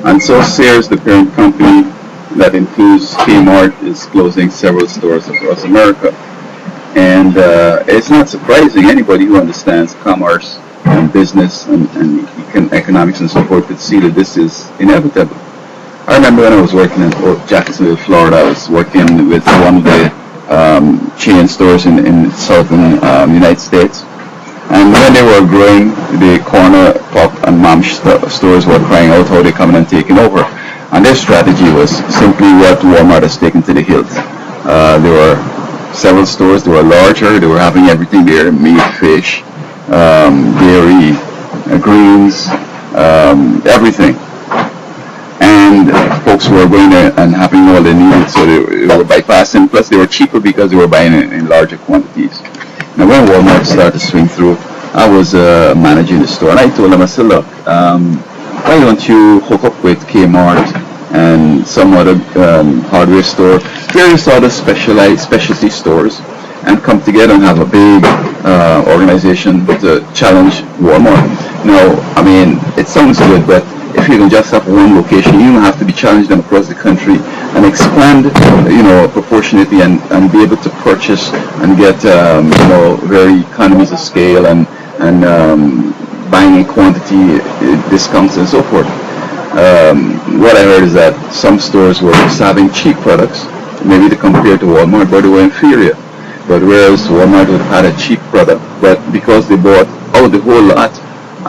And so Sears, the parent company that includes Kmart, is closing several stores across America. And it's not surprising. Anybody who understands commerce and business and economics and so forth could see that this is inevitable. I remember when I was working in Jacksonville, Florida, I was working with one of the chain stores in southern United States. And when they were growing, the corner pop and mom stores were crying out how they're coming and taking over. And their strategy was simply what Walmart has taken to the hills. There were several stores. They were larger. They were having everything there: meat, fish, dairy, greens, everything. And folks were going there and having all they needed, so they were bypassing. Plus, they were cheaper because they were buying in larger quantities. Now, when Walmart started to swing through, I was managing the store, and I told them, I said, look, why don't you hook up with Kmart and some other hardware store, various other specialty stores, and come together and have a big organization to challenge Walmart. Now, I mean, it sounds good, but if you can just have one location, you don't have to be challenging them across the country and expand, proportionately and be able to purchase and get, very economies of scale and buying in quantity discounts and so forth. What I heard is that some stores were just having cheap products, maybe to compare to Walmart, but they were inferior. But whereas Walmart would have had a cheap product, but because they bought out the whole lot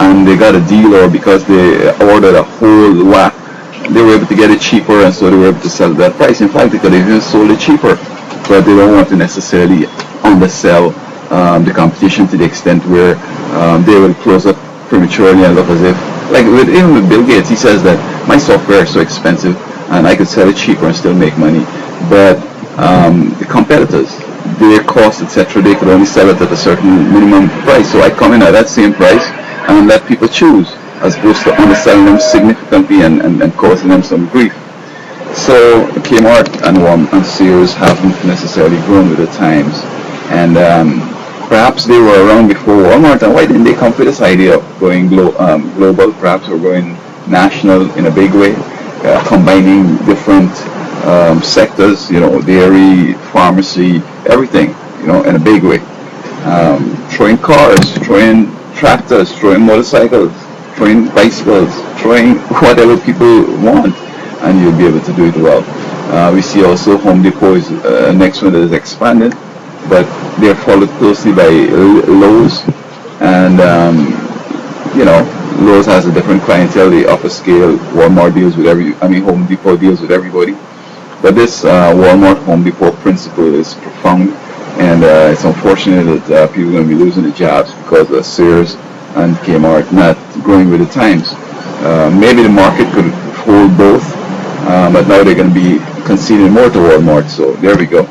and they got a deal, or because they ordered a whole whack, they were able to get it cheaper, and so they were able to sell that price. In fact, they could have even sold it cheaper, but they don't want to necessarily undersell the competition to the extent where they will close up prematurely and look as if, like even with Bill Gates, he says that my software is so expensive and I could sell it cheaper and still make money. But the competitors, their costs, etc., they could only sell it at a certain minimum price. So I come in at that same price and let people choose, as opposed to underselling them significantly and causing them some grief. So Kmart and Sears haven't necessarily grown with the times, and perhaps they were around before Walmart. And why didn't they come with this idea of going global, perhaps, or going national in a big way, combining different sectors, dairy, pharmacy, everything, in a big way, throwing cars, throwing tractors, throwing motorcycles, throwing bicycles, throwing whatever people want, and you'll be able to do it well. We see also Home Depot is next one that is expanded, but they're followed closely by Lowe's, and Lowe's has a different clientele. The upper scale, Walmart deals with Home Depot deals with everybody. But this Walmart Home Depot principle is profound, and it's unfortunate that people are going to be losing their jobs because of Sears and Kmart not growing with the times. Maybe the market could hold both, but now they're going to be conceding more to Walmart. So there we go.